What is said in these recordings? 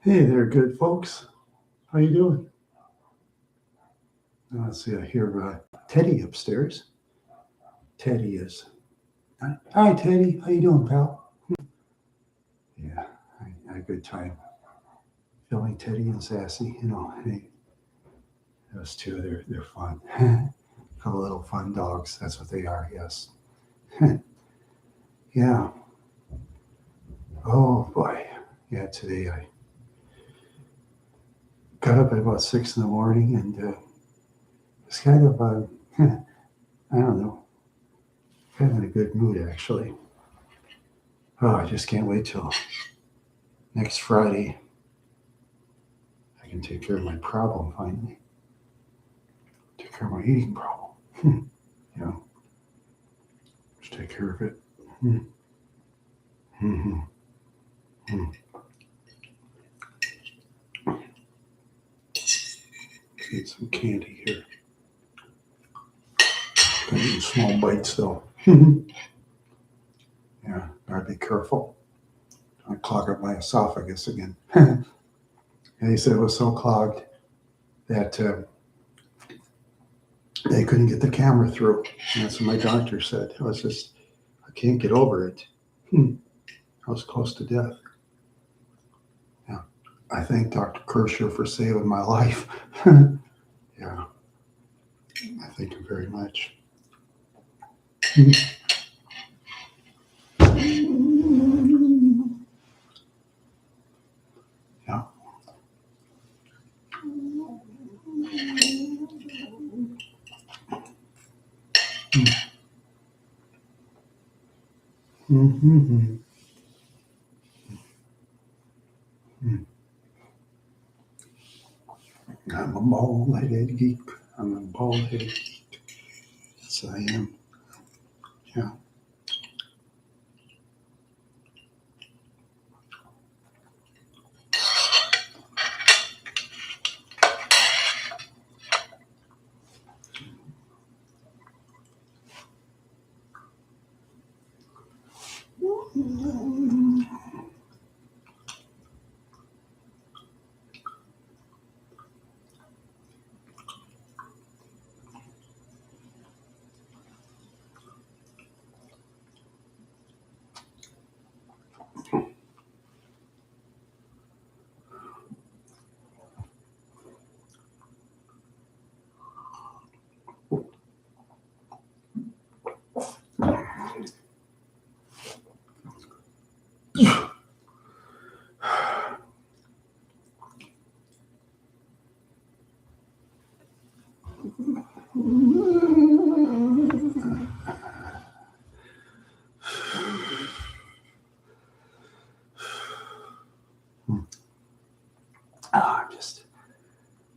Hey there, good folks. How you doing? Let's see. I hear Teddy upstairs. Teddy is. Hi, Teddy. How you doing, pal? Yeah, I had a good time filming Teddy and Sassy. Hey, those two, they're fun. Couple little fun dogs. That's what they are. Yes. Yeah. Oh boy. Yeah. Today I got up at about 6 in the morning and was kind of I don't know, kind of in a good mood actually. Oh, I just can't wait till next Friday. I can take care of my problem finally. Take care of my eating problem. You know, just take care of it. Mm-hmm. Eat some candy here. Gotta eat small bites though. Yeah, gotta be careful. I clog up my esophagus again. And they said it was so clogged that they couldn't get the camera through. And that's what my doctor said. I can't get over it. I was close to death. Yeah. I thank Dr. Kershaw for saving my life. Yeah, I thank him very much. Yeah. Mm-hmm. I'm a bald-headed geek. I'm a bald-headed geek. Yes, I am. Yeah. Ah,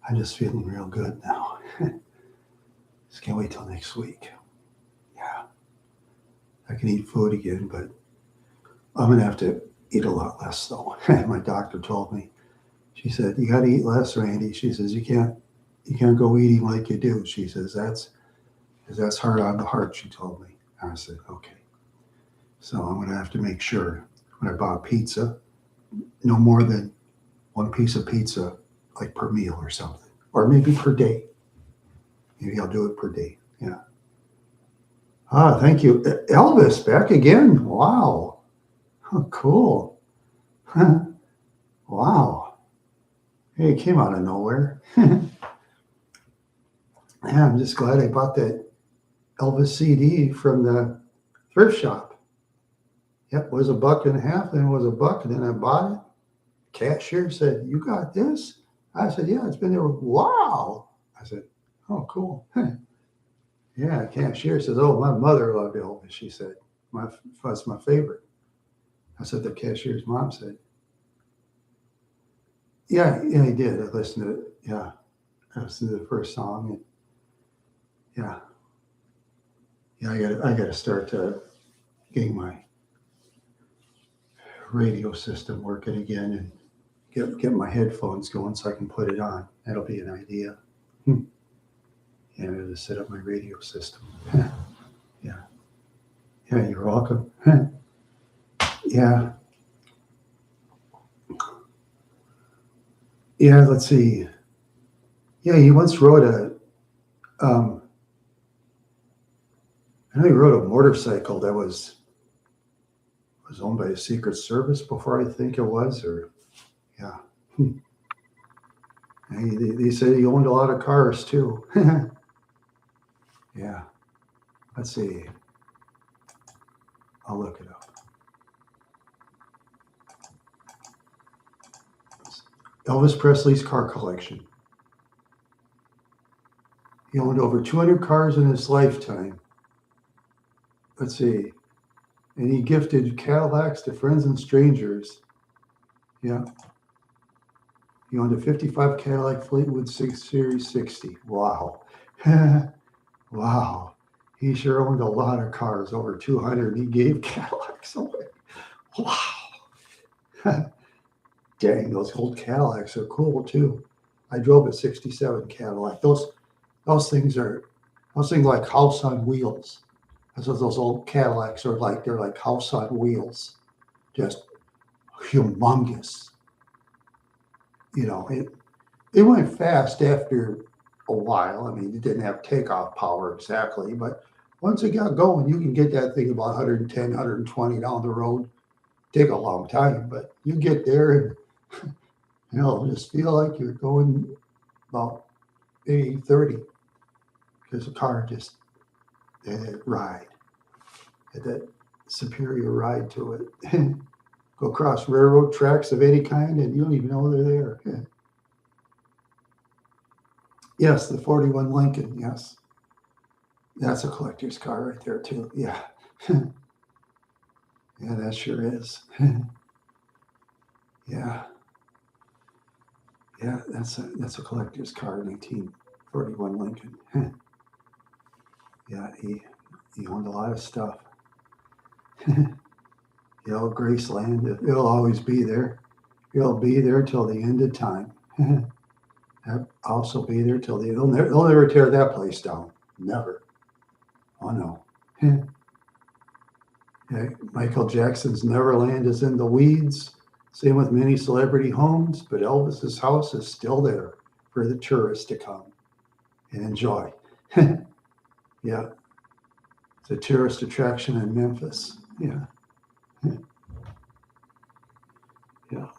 I'm just feeling real good now. Just can't wait till next week. Yeah, I can eat food again, but I'm gonna have to eat a lot less though. My doctor told me. She said you got to eat less, Randy. She says you can't go eating like you do. She says that's hard on the heart. She told me. And I said okay. So I'm gonna have to make sure when I buy pizza, no more than one piece of pizza, like per meal or something, or maybe per day. Maybe I'll do it per day. Yeah. Ah, thank you, Elvis. Back again. Wow. Oh, cool. Wow. Hey, it came out of nowhere. Yeah, I'm just glad I bought that Elvis CD from the thrift shop. Yep, it was $1.50, then it was $1, and then I bought it. Cashier said, "You got this?" I said, "Yeah, it's been there." Wow. I said, "Oh, cool." Yeah, cashier says, "Oh, my mother loved Elvis." She said, "That's my favorite." I said, "The cashier's mom said." Yeah, yeah, he did. I listened to it. Yeah, I listened to the first song, and yeah, yeah, I got to start getting my radio system working again and get my headphones going so I can put it on. That'll be an idea. Hmm. Yeah, to set up my radio system. Yeah, yeah, you're welcome. Yeah, Yeah, let's see. Yeah, he once wrote I know he wrote a motorcycle that was owned by the Secret Service before, I think it was, or yeah. They said he owned a lot of cars too. Yeah. Let's see. I'll look it up. Elvis Presley's car collection. He owned over 200 cars in his lifetime. Let's see. And he gifted Cadillacs to friends and strangers. Yeah. He owned a 55 Cadillac Fleetwood 6 Series 60. Wow. Wow. He sure owned a lot of cars, over 200. He gave Cadillacs away. Wow. Dang, those old Cadillacs are cool too. I drove a 67 Cadillac. Those things like house on wheels. That's what those old Cadillacs are like. They're like house on wheels. Just humongous. It went fast after a while. I mean, it didn't have takeoff power exactly, but once it got going, you can get that thing about 110, 120 down the road. Take a long time, but you get there and just feel like you're going about maybe 30 because the car just had that ride, had that superior ride to it. Go across railroad tracks of any kind and you don't even know they're there. Yeah. Yes, the 41 Lincoln, yes. That's a collector's car right there too. Yeah. Yeah, that sure is. Yeah. Yeah, that's a collector's car, 1941 Lincoln. Yeah, he owned a lot of stuff. Graceland, it'll always be there. It'll be there till the end of time. I'll also be there till they'll never tear that place down. Never. Oh no. Yeah, Michael Jackson's Neverland is in the weeds. Same with many celebrity homes, but Elvis's house is still there for the tourists to come and enjoy. Yeah, it's a tourist attraction in Memphis. Yeah. Yeah.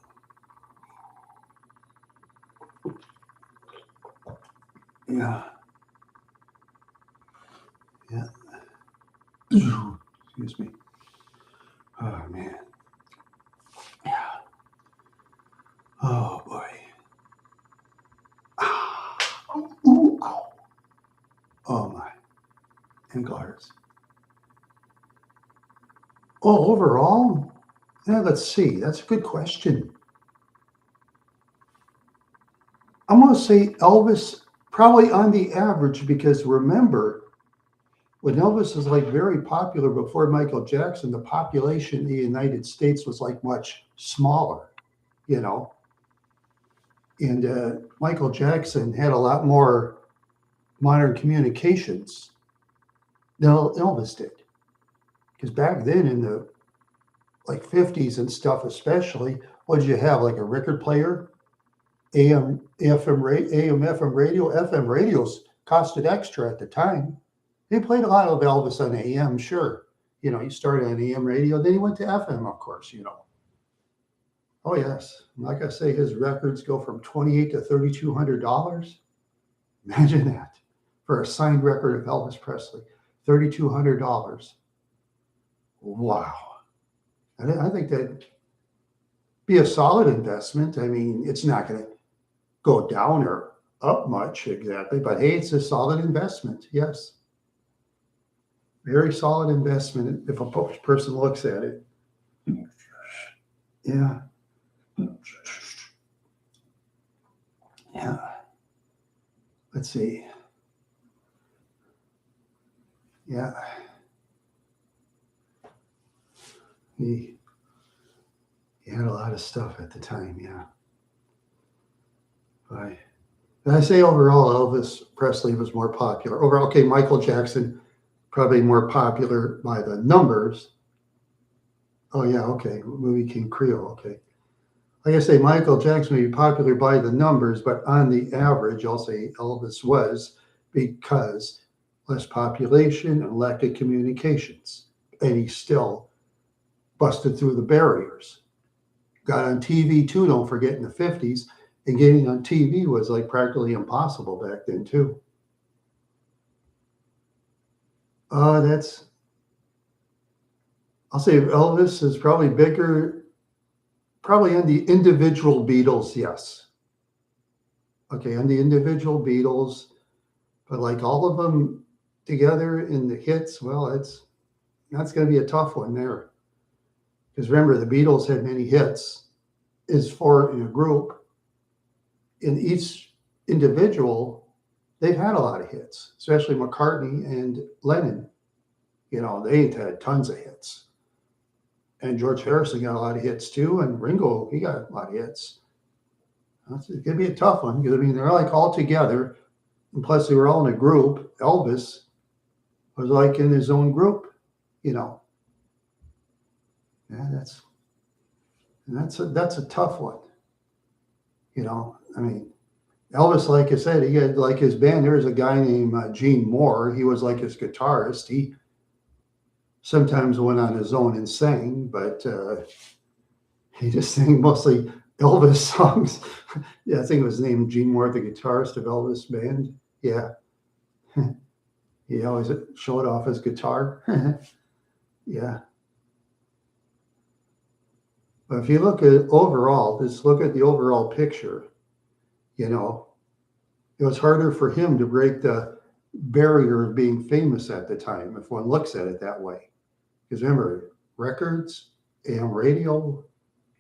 Yeah. Yeah. Excuse me. Oh man. Yeah. Oh boy. Ooh, ow. Oh my. Ankle hurts. Oh, overall? Yeah, let's see. That's a good question. I'm going to say Elvis probably on the average because remember, when Elvis was like very popular before Michael Jackson, the population in the United States was like much smaller, you know. And Michael Jackson had a lot more modern communications than Elvis did. Because back then in the like 50s and stuff, especially, what did you have? Like a record player, AM, FM, AM, FM radio. FM radios costed extra at the time. They played a lot of Elvis on AM, sure. He started on AM radio, then he went to FM, of course. Oh yes, like I say, his records go from $2,800 to $3,200. Imagine that for a signed record of Elvis Presley, $3,200. Wow, I think that'd be a solid investment. I mean, it's not going to go down or up much exactly, but hey, it's a solid investment. Yes, very solid investment if a person looks at it. Yeah. Yeah. Let's see. Yeah. He had a lot of stuff at the time. Yeah. But I say overall, Elvis Presley was more popular. Overall, okay, Michael Jackson probably more popular by the numbers. Oh yeah, okay. Movie King Creole. Okay. like I say, Michael Jackson may be popular by the numbers, but on the average, I'll say Elvis was, because less population and lack of communications. And he still busted through the barriers. Got on TV too, don't forget, in the 50s. And getting on TV was like practically impossible back then too. I'll say Elvis is probably bigger, probably on the individual Beatles, yes. Okay, on the individual Beatles, but like all of them together in the hits, well, that's going to be a tough one there. Because remember, the Beatles had many hits, is four in a group. In each individual, they've had a lot of hits, especially McCartney and Lennon. You know, they had tons of hits. And George Harrison got a lot of hits too, and Ringo, he got a lot of hits. It's going to be a tough one, because I mean, they're like all together, and plus they were all in a group. Elvis was like in his own group, you know. Yeah, that's a tough one. You know, I mean, Elvis, like I said, he had like his band. There was a guy named Gene Moore. He was like his guitarist. He sometimes went on his own and sang, but he just sang mostly Elvis songs. Yeah, I think it was named Gene Moore, the guitarist of Elvis band. Yeah. He always showed off his guitar. Yeah. But if you look at overall, just look at the overall picture, you know, it was harder for him to break the barrier of being famous at the time, if one looks at it that way. Because remember, records, AM radio,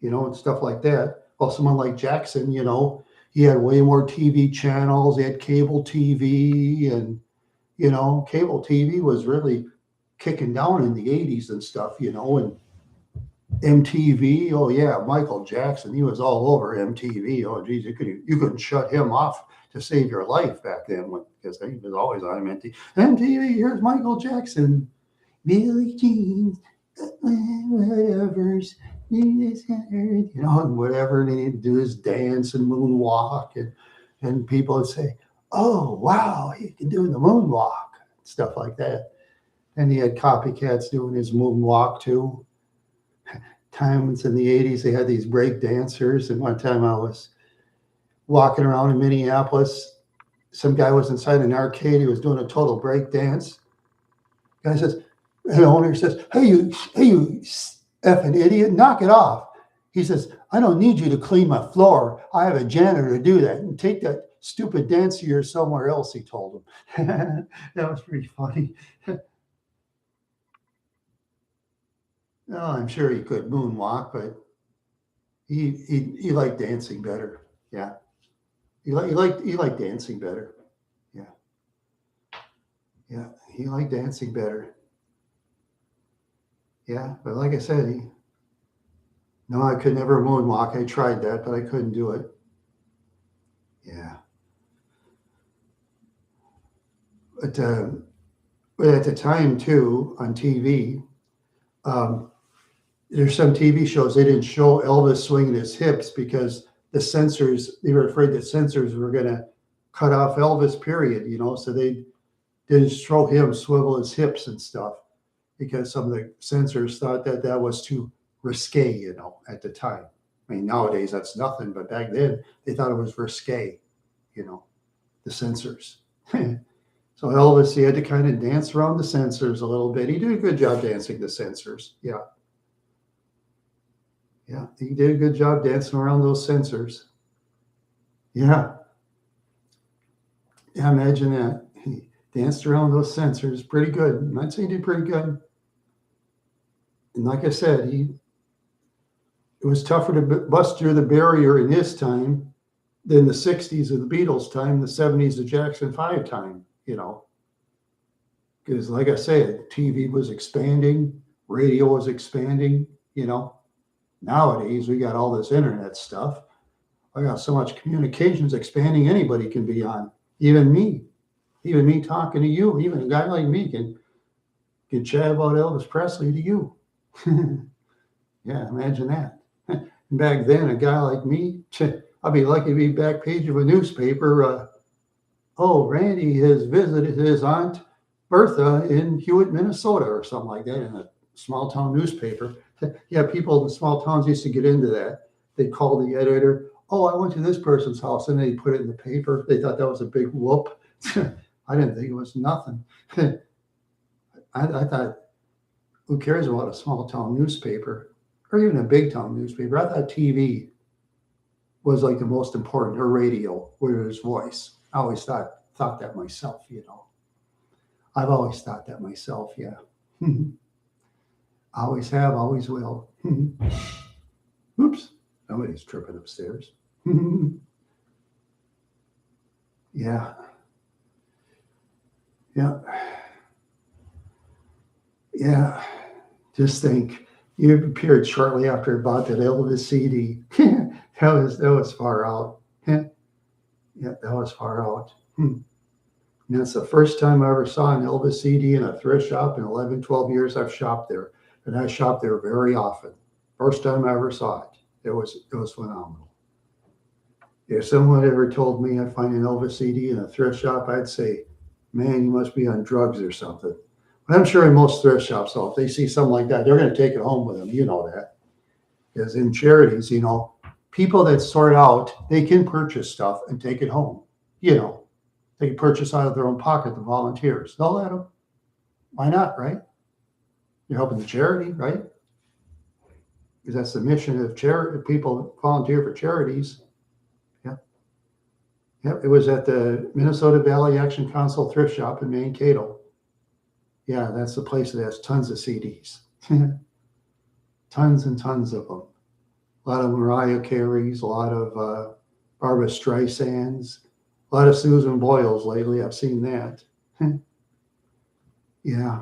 you know, and stuff like that. Well, someone like Jackson, you know, he had way more TV channels. He had cable TV, and, you know, cable TV was really kicking down in the 80s and stuff, you know, and MTV. Oh yeah, Michael Jackson, he was all over MTV. Oh geez, you couldn't shut him off to save your life back then, because he was always on MTV. MTV, here's Michael Jackson, Billie Jean, whatever's, you know, and whatever they need to do is dance and moonwalk, and people would say, "Oh wow, he can do the moonwalk," stuff like that. And he had copycats doing his moonwalk too. Times in the 80s, they had these break dancers. And one time I was walking around in Minneapolis. Some guy was inside an arcade. He was doing a total break dance. Guy says, the owner says, hey, you effing idiot, knock it off. He says, I don't need you to clean my floor. I have a janitor to do that. And take that stupid dance of yours somewhere else, he told him. That was pretty funny. No, I'm sure he could moonwalk, but he liked dancing better. Yeah, he liked dancing better. Yeah, yeah, he liked dancing better. Yeah, but like I said, no, I could never moonwalk. I tried that, but I couldn't do it. Yeah, but at the time too, on TV. There's some TV shows they didn't show Elvis swinging his hips because they were afraid that censors were going to cut off Elvis, period, you know, so they didn't show him swivel his hips and stuff, because some of the censors thought that was too risque, you know, at the time. I mean, nowadays that's nothing, but back then they thought it was risque, you know, the censors. So Elvis, he had to kind of dance around the censors a little bit. He did a good job dancing the censors. Yeah. Yeah, he did a good job dancing around those censors. Yeah. Yeah, imagine that. He danced around those censors pretty good. I'd say he did pretty good. And like I said, it was tougher to bust through the barrier in his time than the 60s of the Beatles' time, the 70s of Jackson 5 time, you know. Because like I said, TV was expanding, radio was expanding, you know. Nowadays, we got all this internet stuff. I got so much communications expanding, anybody can be on. Even me talking to you, even a guy like me can chat about Elvis Presley to you. Yeah, imagine that. Back then, a guy like me, I'd be lucky to be back page of a newspaper. Oh, Randy has visited his aunt Bertha in Hewitt, Minnesota, or something like that, in a small town newspaper. Yeah, people in small towns used to get into that. They'd call the editor, oh, I went to this person's house, and they'd put it in the paper. They thought that was a big whoop. I didn't think it was nothing. I thought, who cares about a small town newspaper or even a big town newspaper? I thought TV was like the most important, or radio, where there's voice. I always thought that myself, I've always thought that myself, yeah. Always have, always will. Oops, somebody's tripping upstairs. Yeah. Yeah. Yeah. Just think, you appeared shortly after I bought that Elvis CD. That was far out. Yeah, that was far out. And that's the first time I ever saw an Elvis CD in a thrift shop in 11, 12 years I've shopped there. And I shop there very often. First time I ever saw it. It was phenomenal. If someone ever told me I'd find an Elvis CD in a thrift shop, I'd say, man, you must be on drugs or something. But I'm sure in most thrift shops, though, if they see something like that, they're going to take it home with them. You know that. Because in charities, people that sort out, they can purchase stuff and take it home. They can purchase out of their own pocket, the volunteers. They'll let them. Why not, right? You're helping the charity, right? Because that's the mission of charity. People volunteer for charities. Yep, it was at the Minnesota Valley Action Council thrift shop in Mankato. Yeah, that's the place that has tons of CDs. Tons and tons of them. A lot of Mariah Careys, a lot of Barbra Streisands, a lot of Susan Boyles lately. I've seen that. Yeah.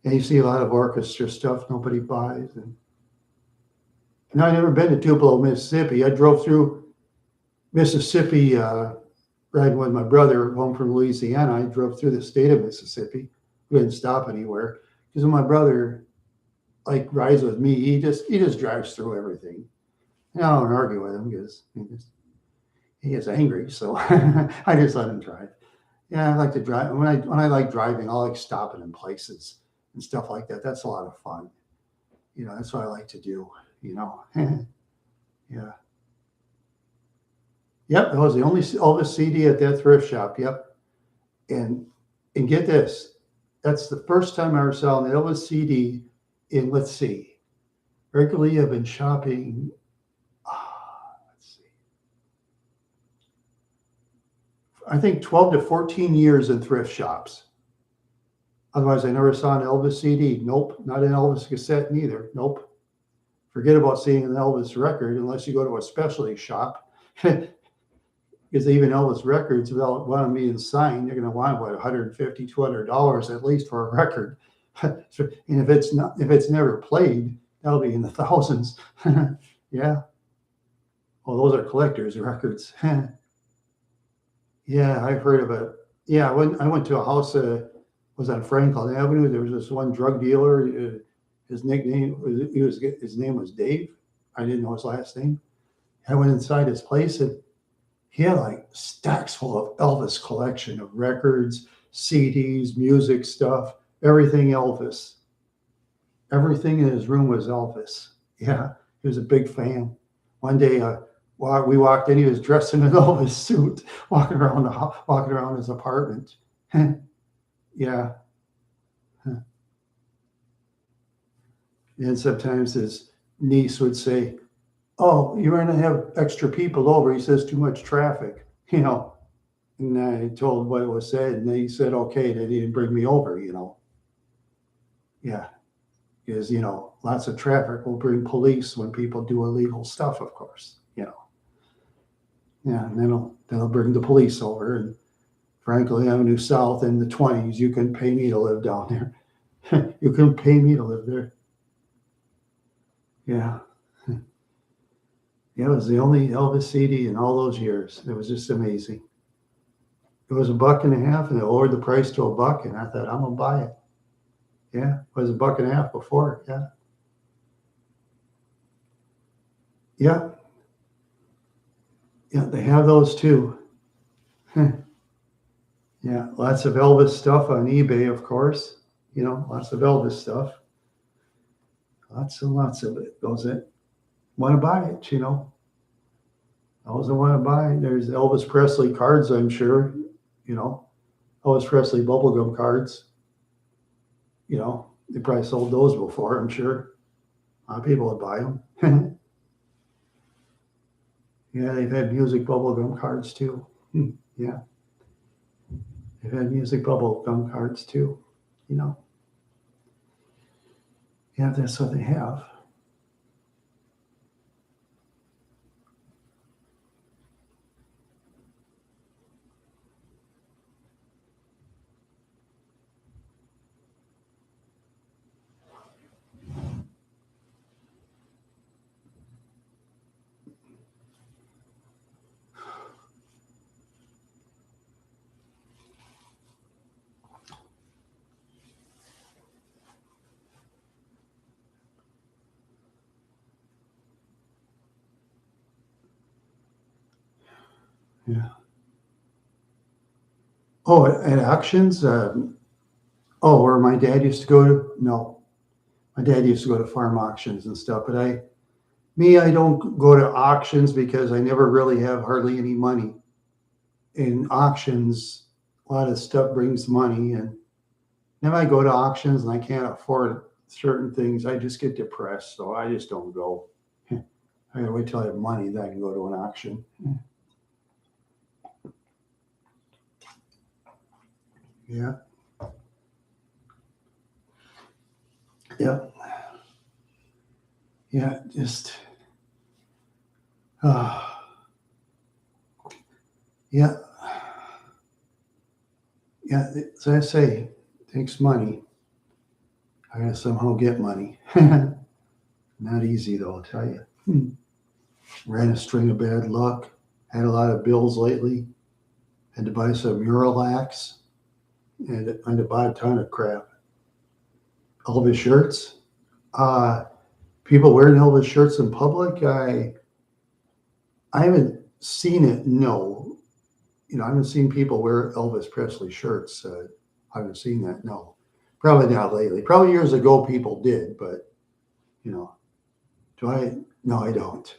And you see a lot of orchestra stuff nobody buys. And I've never been to Tupelo, Mississippi. I drove through Mississippi riding with my brother home from Louisiana. I drove through the state of Mississippi. We didn't stop anywhere because my brother rides with me. He just drives through everything. And I don't argue with him because he gets angry. So I just let him drive. Yeah, I like to drive. When I like driving, I like stopping in places and stuff like that. That's a lot of fun. That's what I like to do. Yeah. Yep, that was the only Elvis CD at that thrift shop. Yep. And get this, that's the first time I ever saw an Elvis CD in, let's see, regularly I've been shopping, let's see, I think 12 to 14 years in thrift shops. Otherwise, I never saw an Elvis CD. Nope, not an Elvis cassette neither. Nope. Forget about seeing an Elvis record unless you go to a specialty shop. Because even Elvis records, without wanting being signed, you're going to want $150, $200 at least for a record. And if it's never played, that'll be in the thousands. Yeah. Well, those are collectors' records. Yeah, I've heard of it. Yeah, when I went to a house was on Franklin Avenue. There was this one drug dealer. His name was Dave. I didn't know his last name. I went inside his place and he had stacks full of Elvis collection of records, CDs, music stuff, everything Elvis. Everything in his room was Elvis. Yeah, he was a big fan. One day, we walked in, he was dressed in an Elvis suit, walking around his apartment. Yeah. And sometimes his niece would say, oh, you're going to have extra people over. He says too much traffic, And I told what was said, and he said, okay, they didn't bring me over, Yeah, because, lots of traffic will bring police when people do illegal stuff, of course, Yeah, and they'll bring the police over. And Franklin Avenue South in the 20s, you couldn't pay me to live down there. You couldn't pay me to live there. Yeah. Yeah, it was the only Elvis CD in all those years. It was just amazing. It was $1.50, and they lowered the price to $1, and I thought, I'm gonna buy it. Yeah, it was $1.50 before. Yeah. Yeah, yeah, they have those too. Yeah, lots of Elvis stuff on eBay, of course. Lots of Elvis stuff. Lots and lots of it. Those that want to buy it. Those that want to buy it. There's Elvis Presley cards, I'm sure. You know, Elvis Presley bubblegum cards. They probably sold those before, I'm sure. A lot of people would buy them. Yeah, they've had music bubblegum cards too. Yeah, they've had music bubblegum cards too. You know, yeah, that's what they have. Yeah. Oh, at auctions? Oh, where my dad used to go to? No, my dad used to go to farm auctions and stuff. But I don't go to auctions because I never really have hardly any money. In auctions, a lot of stuff brings money, and then I go to auctions and I can't afford certain things. I just get depressed, so I just don't go. I gotta wait till I have money, then I can go to an auction. Yeah, yeah, yeah. Just, uh, yeah, yeah. As I say, it takes money. I gotta somehow get money. Not easy though, I'll tell you. Ran a string of bad luck. Had a lot of bills lately. Had to buy some Muralax and I had to buy a ton of crap. Elvis shirts. Uh, People wearing Elvis shirts in public. I haven't seen it. No, I haven't seen people wear Elvis Presley shirts. I haven't seen that. No, probably not lately. Probably years ago people did, but you know, do I? No, I don't.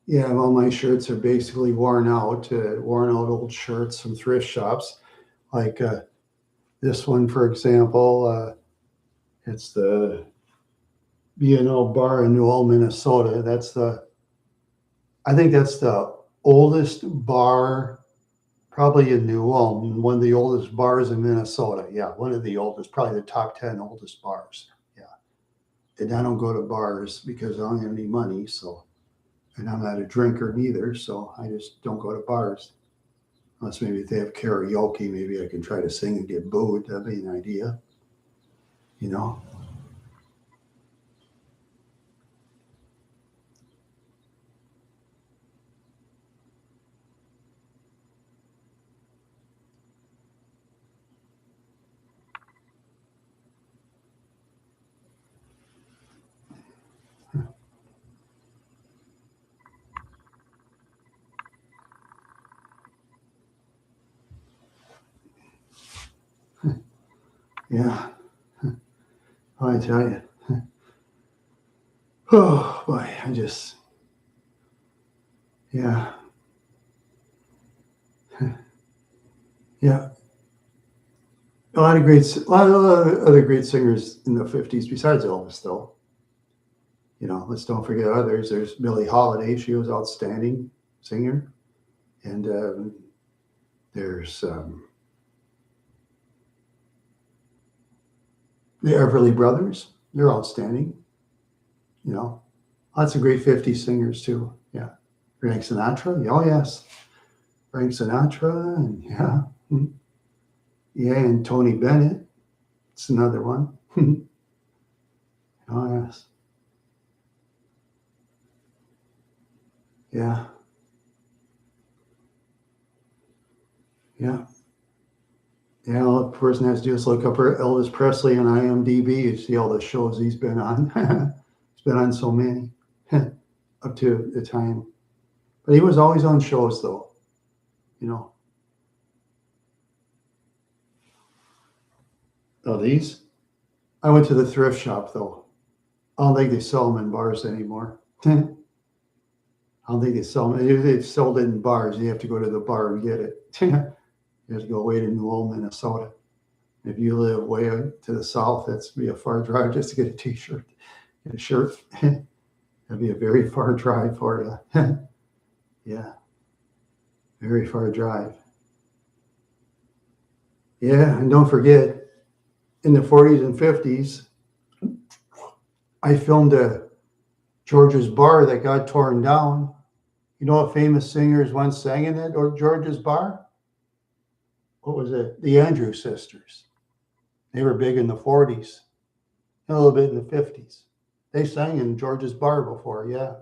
Yeah, well, my shirts are basically worn out old shirts from thrift shops. Like this one, for example, it's the B&O bar in Newell, Minnesota. I think that's the oldest bar probably in Newell, one of the oldest bars in Minnesota. Yeah, one of the oldest, probably the top 10 oldest bars. Yeah. And I don't go to bars because I don't have any money. So, and I'm not a drinker neither. So I just don't go to bars. Unless maybe if they have karaoke, maybe I can try to sing and get booed. That'd be an idea, you know? Yeah. I tell you. Oh boy, yeah, yeah. A lot of other great singers in the '50s besides Elvis, though. Let's don't forget others. There's Billie Holiday; she was outstanding singer, and there's the Everly Brothers. They're outstanding. You know, Lots of great '50s singers too. Yeah, Frank Sinatra. Oh yes, Frank Sinatra, and yeah, yeah, and Tony Bennett. It's another one. Oh yes, yeah, yeah. Yeah, all the person has to do is look up Elvis Presley on IMDb. You see all the shows he's been on. He's been on so many. up to the time. But he was always on shows, though. You know. Oh, these? I went to the thrift shop, though. I don't think they sell them in bars anymore. I don't think they sell them. If they've sold it in bars, you have to go to the bar and get it. You have to go way to New Ulm, Minnesota. If you live way to the south, that's be a far drive just to get a T-shirt, get a shirt. That'd be a very far drive for you. Yeah, very far drive. Yeah, and don't forget, in the 40s and 50s, I filmed a George's Bar that got torn down. You know what famous singers once sang in it, or George's Bar? What was it? The Andrews Sisters. They were big in the 40s, a little bit in the 50s. They sang in George's Bar before, yeah.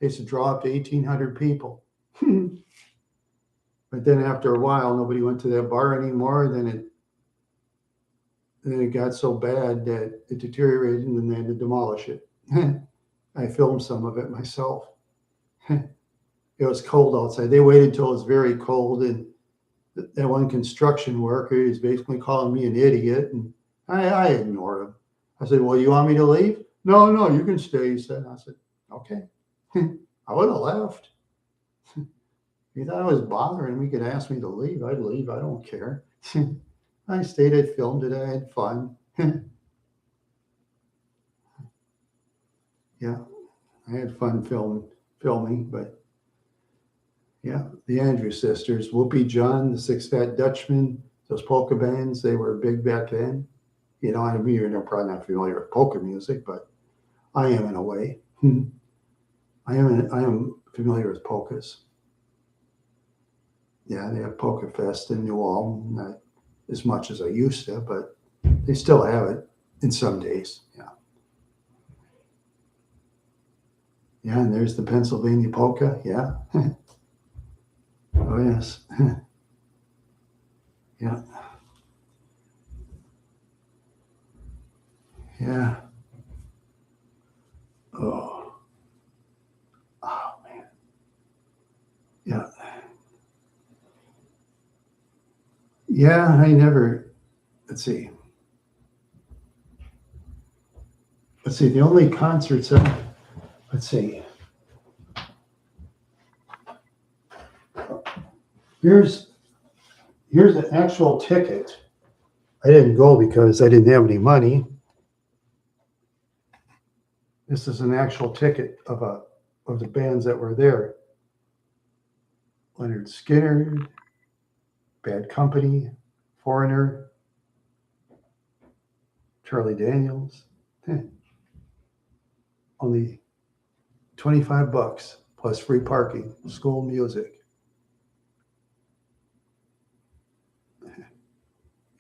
They used to draw up to 1,800 people. But then after a while, nobody went to that bar anymore. Then it got so bad that it deteriorated and then they had to demolish it. I filmed some of it myself. It was cold outside. They waited till it was very cold, and that one construction worker is basically calling me an idiot, and I ignored him. I said, "Well, you want me to leave?" No, you can stay, he said. I said, "Okay." I would have left. If he thought I was bothering him, he could ask me to leave. I'd leave. I don't care. I stayed, I filmed it, I had fun. Yeah, I had fun filming, but yeah, the Andrews Sisters, Whoopi John, the Six Fat Dutchman, those polka bands, they were big back then. You know, I mean, you're probably not familiar with polka music, but I am in a way. I am familiar with polkas. Yeah, they have Polka Fest in New Ulm, not as much as I used to, but they still have it in some days. Yeah. Yeah, and there's the Pennsylvania polka. Yeah. Oh, yes. Yeah. Yeah. Oh. Oh, man. Yeah. Yeah, let's see. The only concerts, let's see. Here's an actual ticket. I didn't go because I didn't have any money. This is an actual ticket of the bands that were there. Leonard Skinner, Bad Company, Foreigner, Charlie Daniels. Only $25 plus free parking, school music.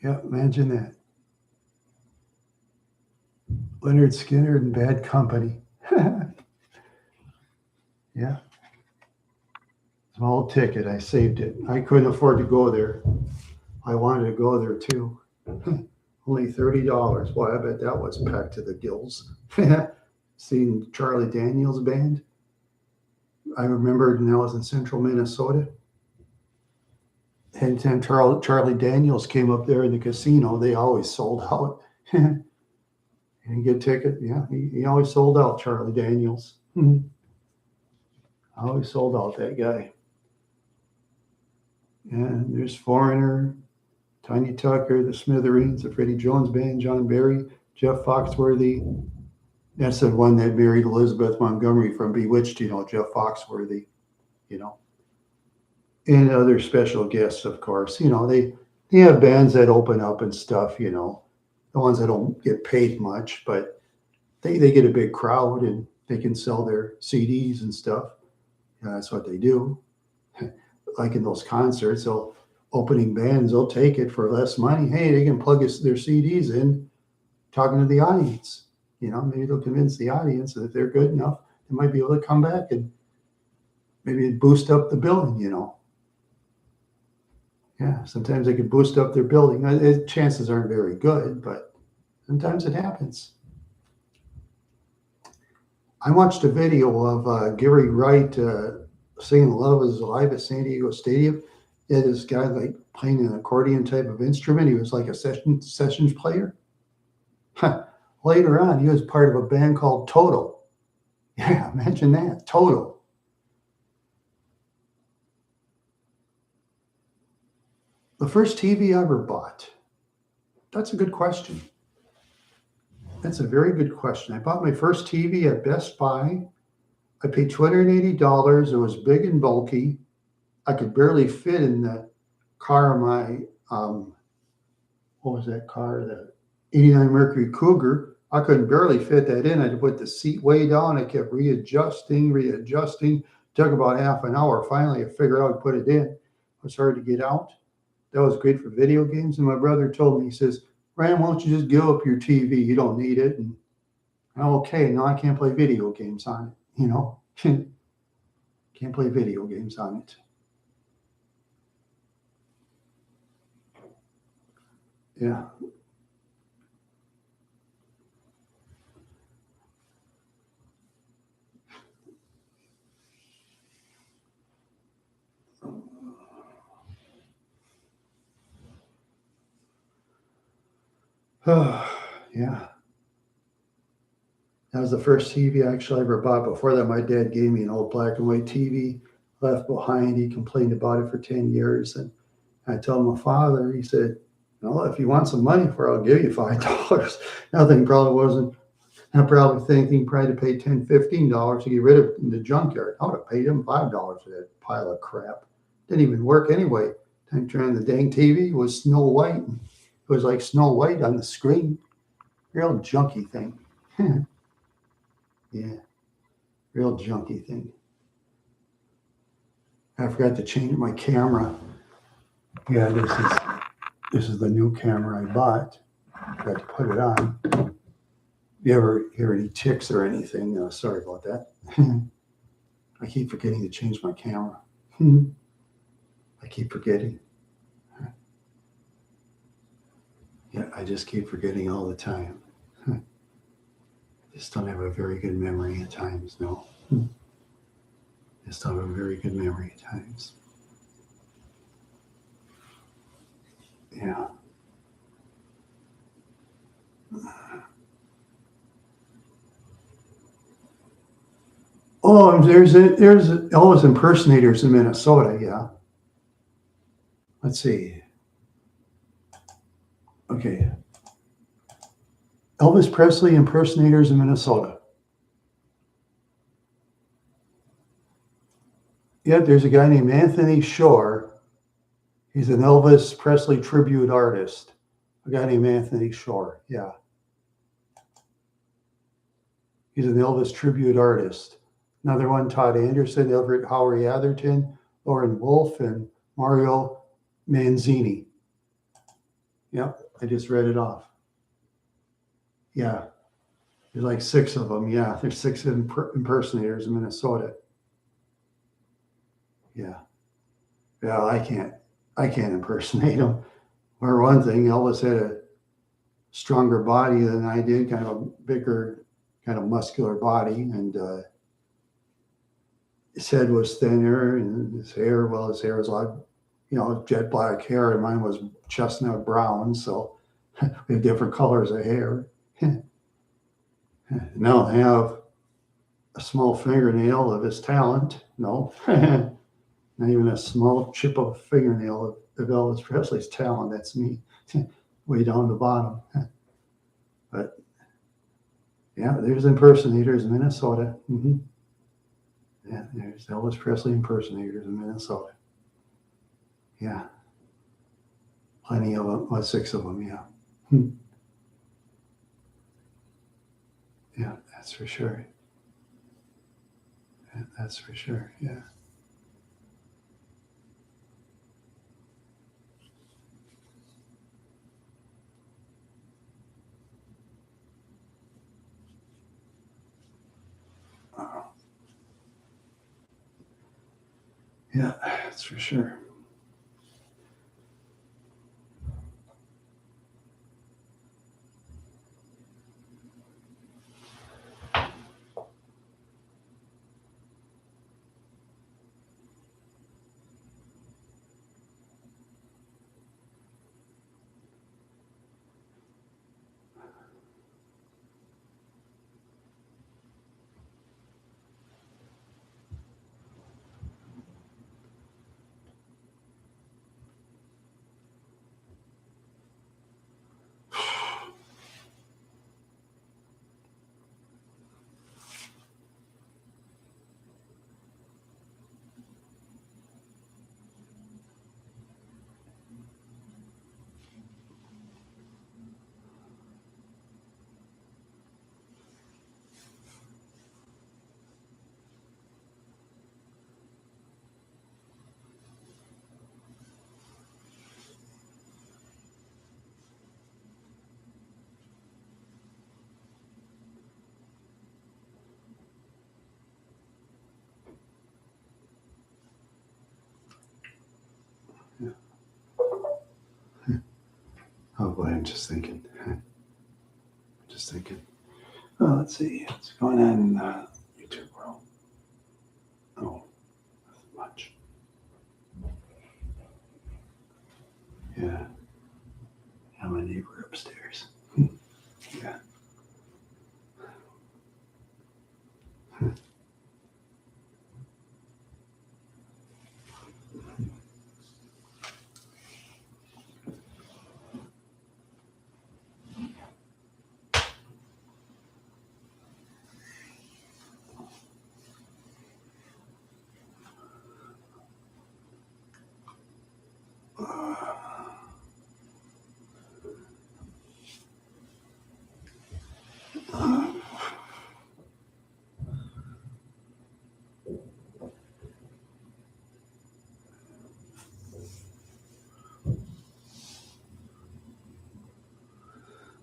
Yeah, imagine that. Leonard Skinner and Bad Company. Yeah. Small ticket. I saved it. I couldn't afford to go there. I wanted to go there too. Only $30. Boy, I bet that was packed to the gills. Seeing Charlie Daniels band. I remember when I was in central Minnesota. And then Charlie Daniels came up there in the casino. They always sold out. And get a ticket. Yeah, he always sold out, Charlie Daniels. Always sold out, that guy. And there's Foreigner, Tiny Tucker, the Smithereens, the Freddie Jones Band, John Barry, Jeff Foxworthy. That's the one that married Elizabeth Montgomery from Bewitched, Jeff Foxworthy, And other special guests, of course. They have bands that open up and stuff, the ones that don't get paid much, but they get a big crowd and they can sell their CDs and stuff. That's what they do. Like in those concerts, opening bands, they'll take it for less money. Hey, they can plug their CDs in, talking to the audience. Maybe they'll convince the audience that if they're good enough, they might be able to come back and maybe boost up the billing, Yeah, sometimes they can boost up their billing. Chances aren't very good, but sometimes it happens. I watched a video of Gary Wright singing "Love Is Alive" at San Diego Stadium. He had this guy like playing an accordion type of instrument. He was like a sessions player. Later on, he was part of a band called Toto. Yeah, imagine that, Toto. The first TV I ever bought. That's a good question. That's a very good question. I bought my first TV at Best Buy. I paid $280. It was big and bulky. I could barely fit in the car of my, what was that car? The 89 Mercury Cougar. I couldn't barely fit that in. I had to put the seat way down. I kept readjusting. Took about half an hour. Finally, I figured out to put it in. It was hard to get out. That was great for video games. And my brother told me, he says, Ryan, why don't you just give up your TV? You don't need it. And okay, now I can't play video games on it, you know? Can't play video games on it. Yeah. Yeah. That was the first TV I actually ever bought. Before that, my dad gave me an old black and white TV left behind. He complained about it for 10 years. And I told my father, he said, no, if you want some money for it, I'll give you $5. Nothing probably wasn't, I'm probably thinking probably to pay $10, $15 to get rid of it in the junkyard. I would have paid him $5 for that pile of crap. Didn't even work anyway. Time to turn on the dang TV was Snow White. It was like Snow White on the screen. Real junky thing. Yeah, real junky thing. I forgot to change my camera. Yeah, this is the new camera I bought. Forgot to put it on. You ever hear any ticks or anything? Sorry about that. I keep forgetting to change my camera. I keep forgetting. Yeah, I just keep forgetting all the time. Just don't have a very good memory at times, no. Just don't have a very good memory at times. Yeah. Oh, there's Elvis impersonators in Minnesota. Yeah. Let's see. Okay. Elvis Presley impersonators in Minnesota. Yeah, there's a guy named Anthony Shore. He's an Elvis Presley tribute artist. A guy named Anthony Shore. Yeah. He's an Elvis tribute artist. Another one, Todd Anderson, Everett Howery Atherton, Lauren Wolf, and Mario Manzini. Yep, I just read it off. Yeah, there's like 6 of them. Yeah, there's 6 impersonators in Minnesota. Yeah. Yeah, I can't impersonate them. For one thing, Elvis had a stronger body than I did, kind of a bigger, kind of muscular body, and his head was thinner, and his hair was a lot, jet black hair, and mine was chestnut brown, so we have different colors of hair. Now I have a small fingernail of his talent. No, not even a small chip of a fingernail of Elvis Presley's talent. That's me, way down the bottom. But yeah, there's impersonators in Minnesota. Mm-hmm. Yeah, there's Elvis Presley impersonators in Minnesota. Yeah, plenty of them. Well, 6 of them. Yeah. Yeah, that's for sure. Yeah, that's for sure. Yeah. Yeah, that's for sure. way, I'm just thinking. Just thinking. Well, let's see. What's going on in the YouTube world? Oh, nothing much. Yeah. I'm a neighbor upstairs. Yeah.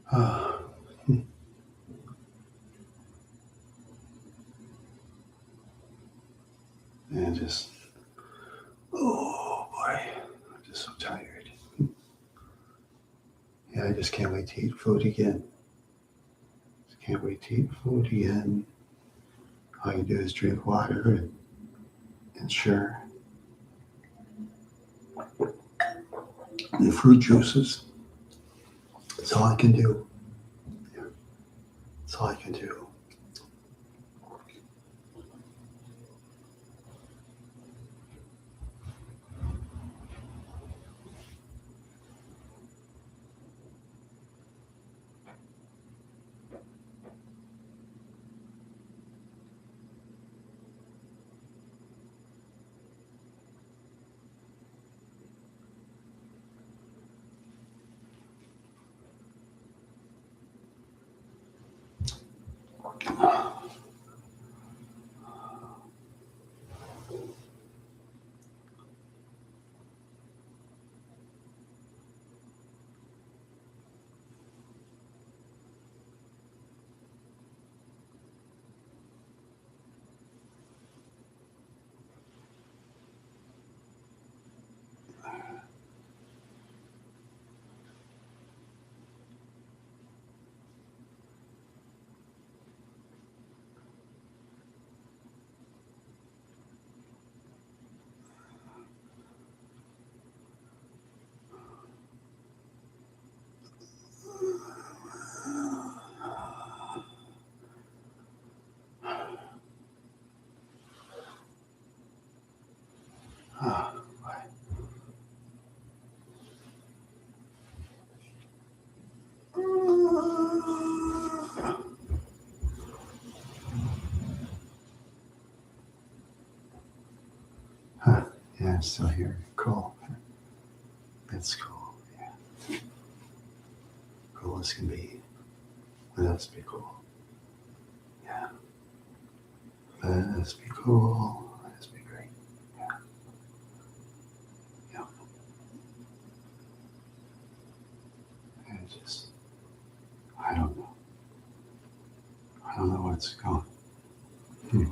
Uh, and just, oh boy, I'm just so tired. Yeah, I just can't wait to eat food again. Just can't wait to eat food again. All you do is drink water and sure, and fruit juices. That's all I can do. Yeah, that's all I can do. Ah, huh. Yeah, I'm still here. Cool. That's cool. Yeah. Cool as can be. Let us be cool. Yeah. Let us be cool. Let us be great. Yeah. Yeah. And just, I don't know. I don't know what's going. Hmm.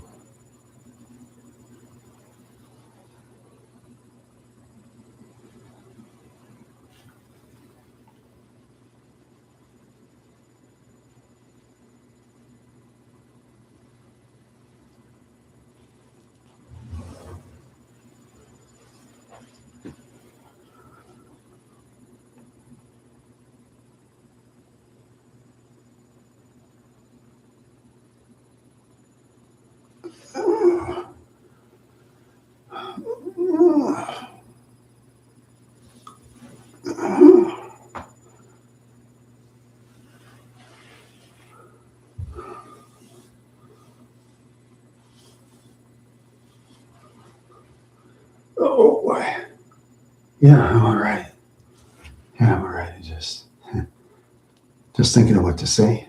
Oh boy. Yeah, I'm all right. Yeah, I'm all right. Just thinking of what to say.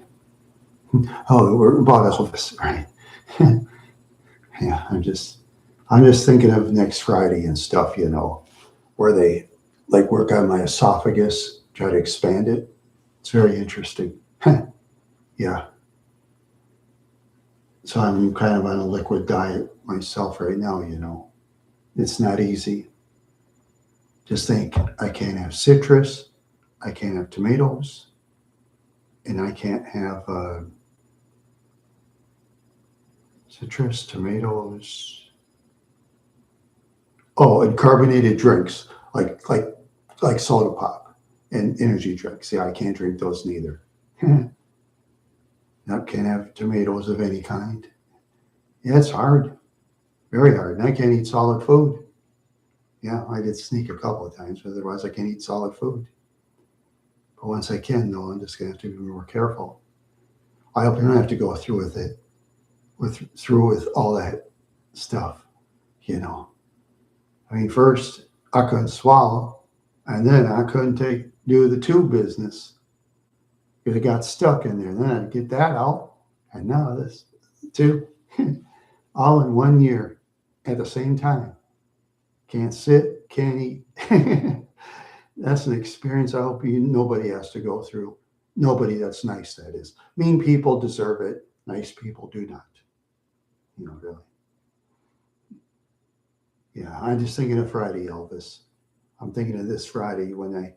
Oh, we're about Elvis, right? Yeah, I'm just thinking of next Friday and stuff, where they like work on my esophagus, try to expand it. It's very interesting. Yeah. So I'm kind of on a liquid diet myself right now. It's not easy. Just think I can't have citrus. I can't have tomatoes, and I can't have citrus, tomatoes. Oh, and carbonated drinks like soda pop and energy drinks. Yeah, I can't drink those neither. Not can't have tomatoes of any kind. Yeah, it's hard, very hard. And I can't eat solid food. Yeah, I did sneak a couple of times, but otherwise I can't eat solid food. But once I can, though, I'm just gonna have to be more careful. I hope I don't have to go through with it, with all that stuff. You know, I mean, first I couldn't swallow, and then I couldn't do the tube business because it got stuck in there. Then I'd get that out, and now this too, all in 1 year at the same time. Can't sit, can't eat. That's an experience I hope nobody has to go through. Nobody that's nice, that is. Mean people deserve it. Nice people do not. Really. Yeah, I'm just thinking of Friday, Elvis. I'm thinking of this Friday when I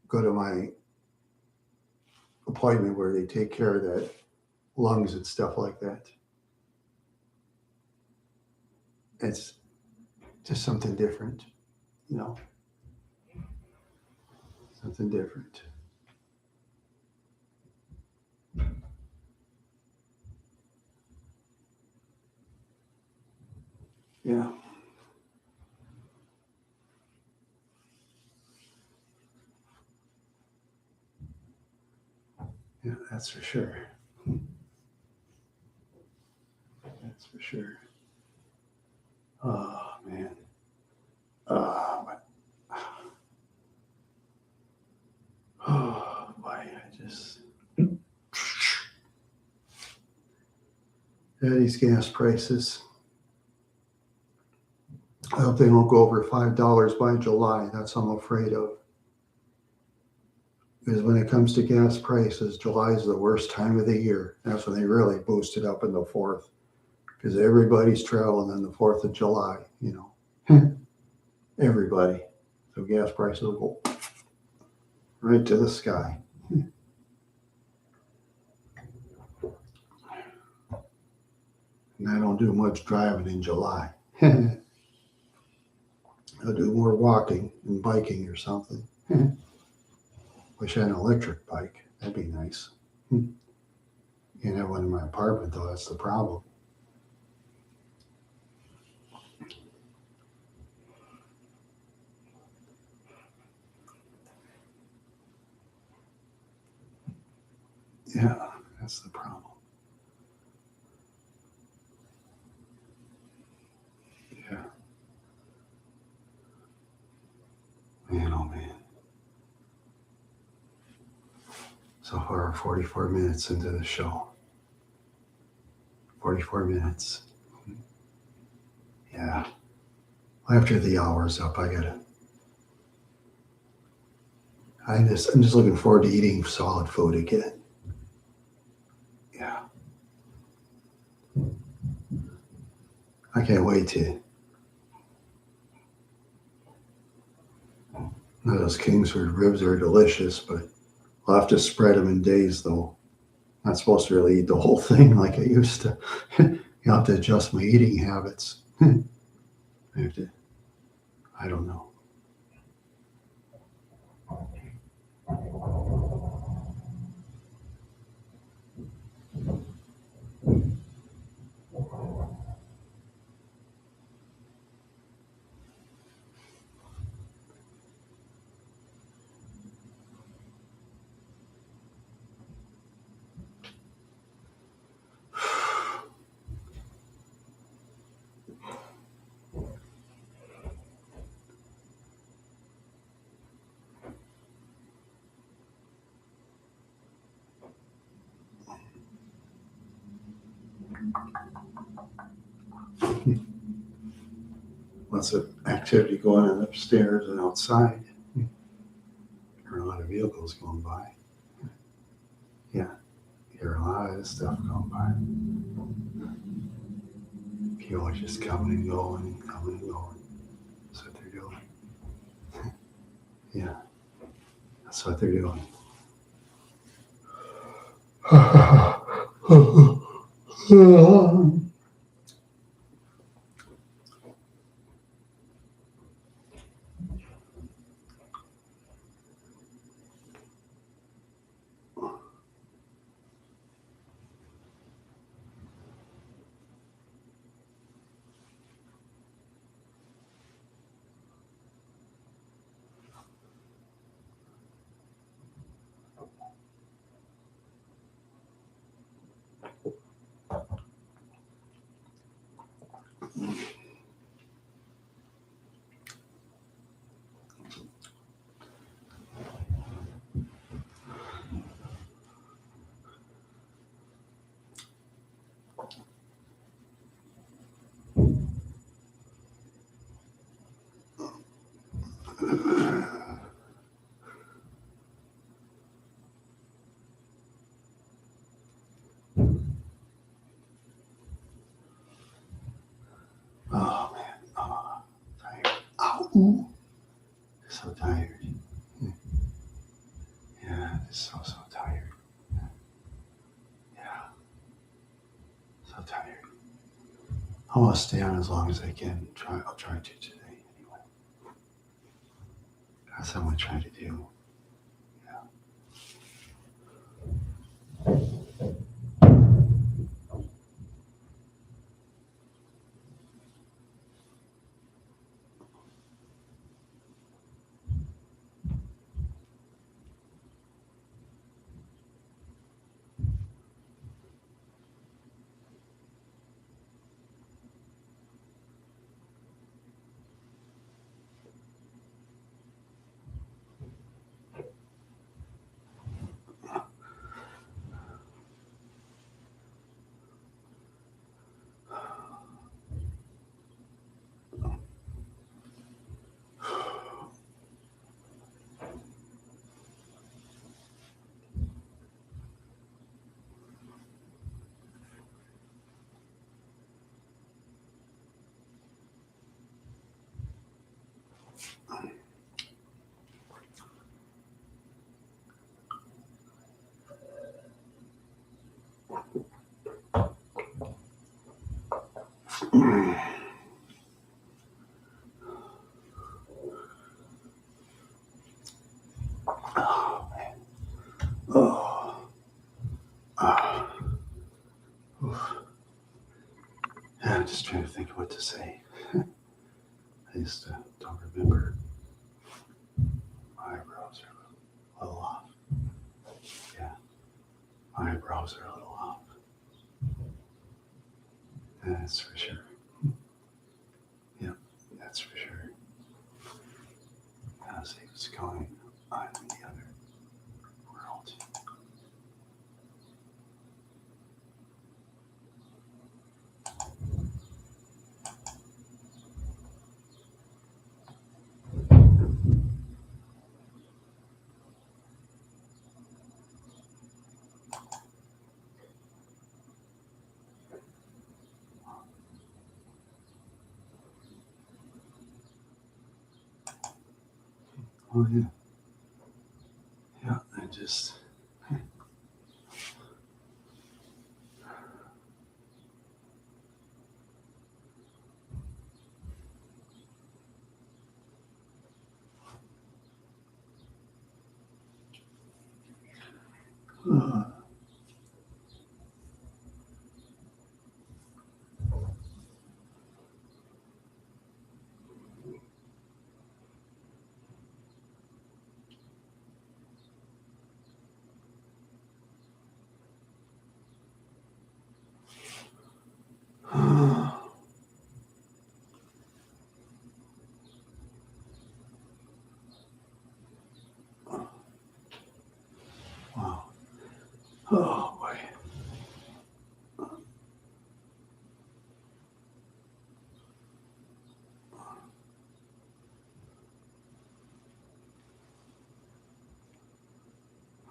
go to my appointment where they take care of that lungs and stuff like that. It's just something different, you know, something different. Yeah. Yeah, that's for sure. That's for sure. Oh, man. But, oh, boy, I just. Yeah, these gas prices. I hope they don't go over $5 by July. That's what I'm afraid of. Because when it comes to gas prices, July is the worst time of the year. That's when they really boost it up in the fourth. Because everybody's traveling on the 4th of July, Everybody. So gas prices will go right to the sky. And I don't do much driving in July. I'll do more walking and biking or something. Wish I had an electric bike. That'd be nice. Can't have one in my apartment though. That's the problem. Yeah, that's the problem. Yeah, man, oh man. So far, 44 minutes into the show. 44 minutes. Yeah. After the hour's up, I'm just looking forward to eating solid food again. Yeah. I can't wait to. Now, those Kingsford ribs are delicious, but I'll have to spread them in days though. Not supposed to really eat the whole thing like I used to. You have to adjust my eating habits. I have to, I don't know. Lots of activity going on upstairs and outside. There are a lot of vehicles going by. Yeah, there are a lot of stuff going by. People are just coming and going, coming and going. That's what they're doing. Yeah, That's what they're doing. Oh man, oh, tired. Ow, ooh. So tired. Yeah, just so tired. Yeah, so tired. I want to stay on as long as I can. I'll try to today anyway. That's what I'm gonna try to do. Yeah. Oh man. Oh. Ah. Oof. Yeah, I'm just trying to think of what to say. I just don't remember. My eyebrows are a little off. Yeah, my eyebrows are a little off. That's for sure. Yeah, that's for sure. I'll see what's going on in the other world. Oh yeah, yeah. I just. Uh, wow. Oh boy.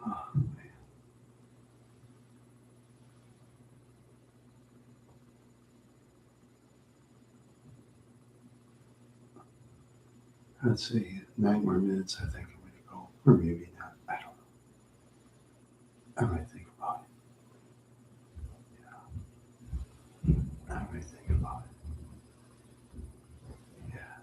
Oh, let's see. 9 more minutes. I think I'm gonna go, or maybe not. I might think about it. I might think about it. Yeah.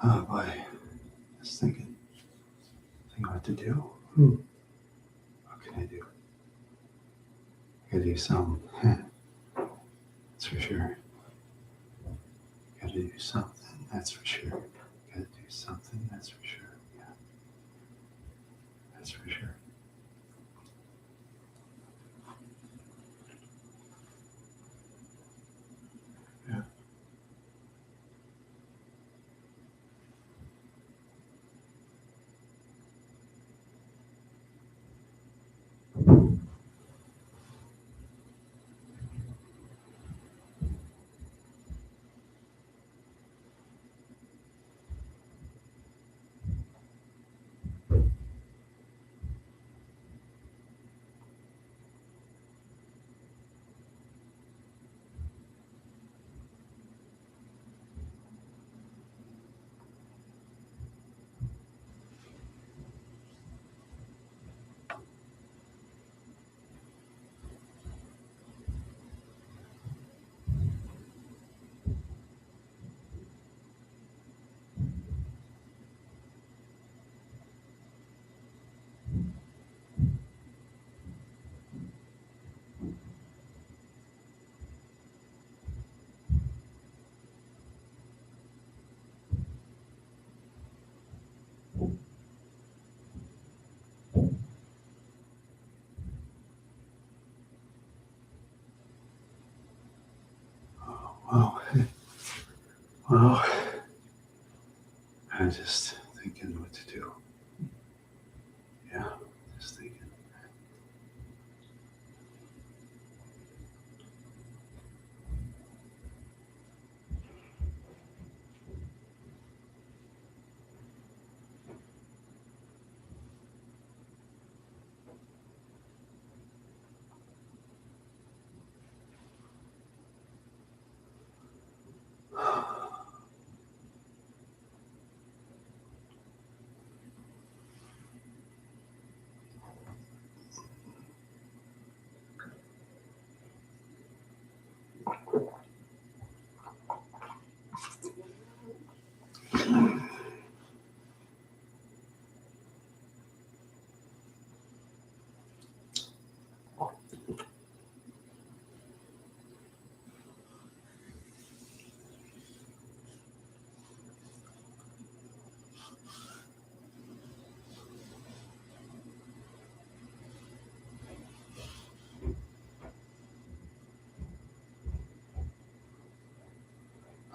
Oh boy. Just thinking what to do. What can I do? I gotta do something. That's for sure. Gotta do something. That's for sure. Gotta do something. That's for sure. Yeah. That's for sure. Yeah. Well, well, I'm just thinking what to do. Yeah. Just thinking.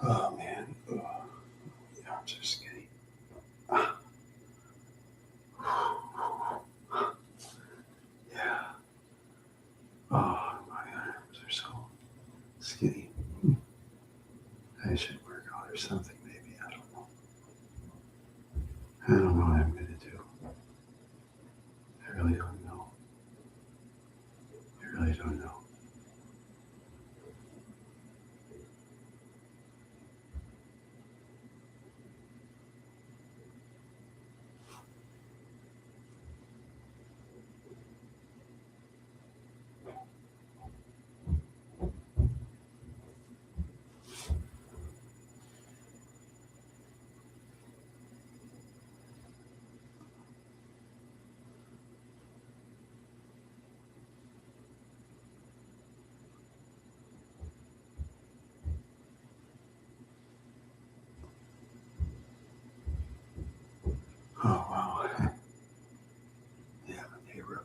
Oh man. Oh, yeah, I'm just kidding. Yeah. Oh, my arms are so skinny. I should work out or something, maybe. I don't know. I don't know what I'm gonna do. I really don't know. I really don't know.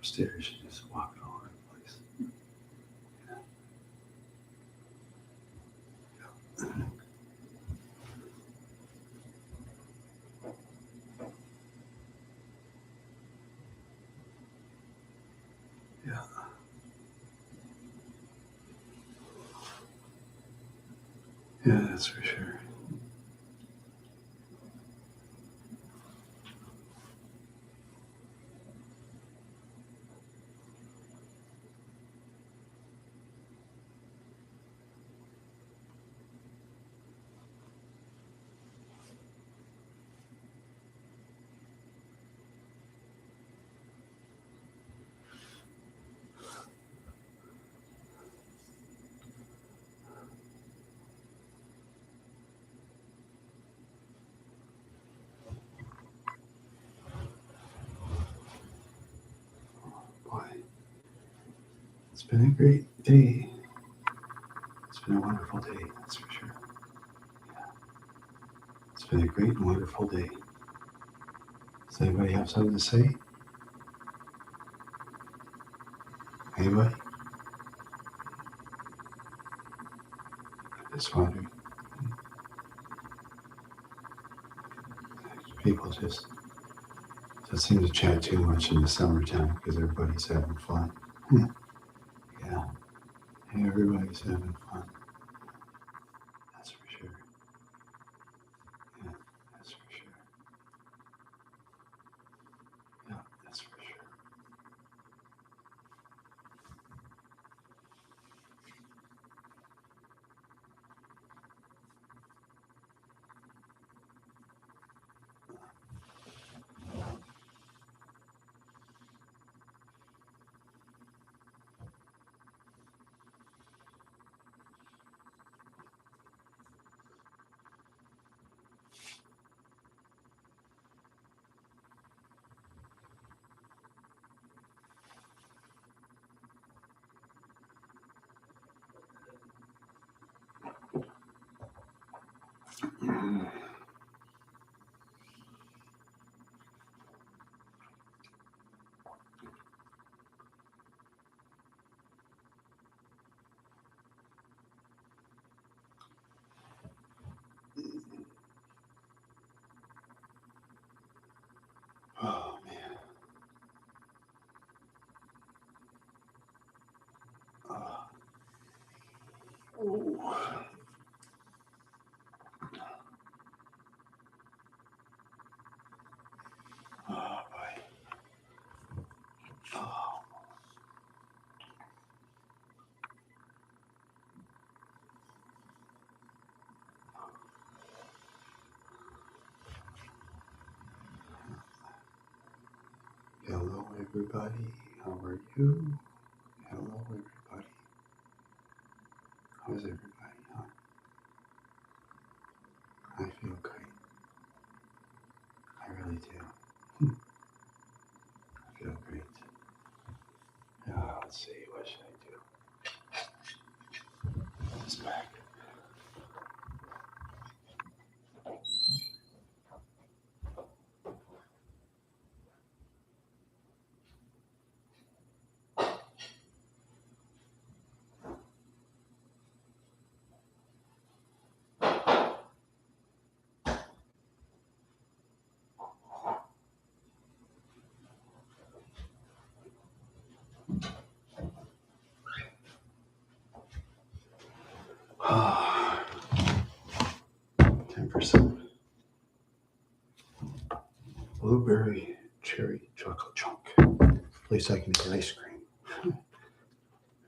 upstairs and just walking all over the place. Yeah. Yeah, that's for sure. Boy, it's been a great day. It's been a wonderful day, that's for sure. Yeah. It's been a great and wonderful day. Does anybody have something to say? Anybody? I just wondering. People just seem to chat too much in the summertime because everybody's having fun. Yeah, everybody's having fun. That's for sure. Yeah, that's for sure. Yeah, that's for sure. Oh man. Oh, ooh. Oh boy. Oh. Hello everybody. How are you? Hello everybody. How's everybody? Huh? I feel great. I really do. I feel great. Let's see. What should I do? It's back. Ah, 10% blueberry cherry chocolate chunk. Place I can get ice cream. I've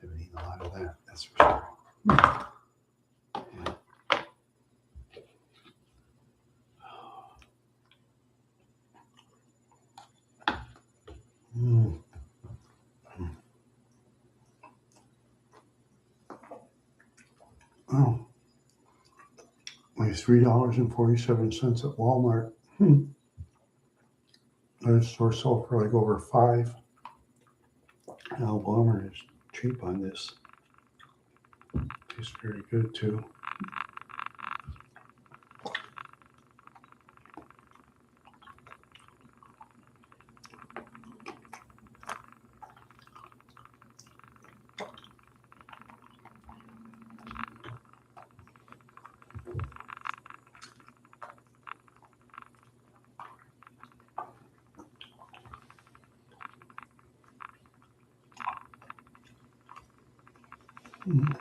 been eating a lot of that, that's for sure. Yeah. Mm. Oh, only $3.47 at Walmart. That store sold for like over $5. Now Walmart is cheap on this. Tastes very good too. Mm.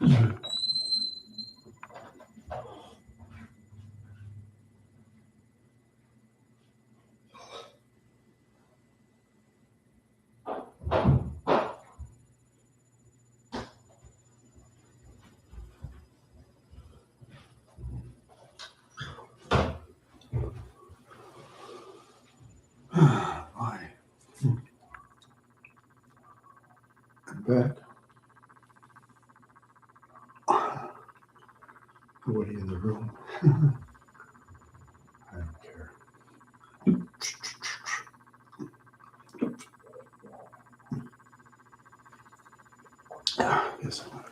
Hi. I'm back. Nobody in the room. I don't care. Yes, I'm gonna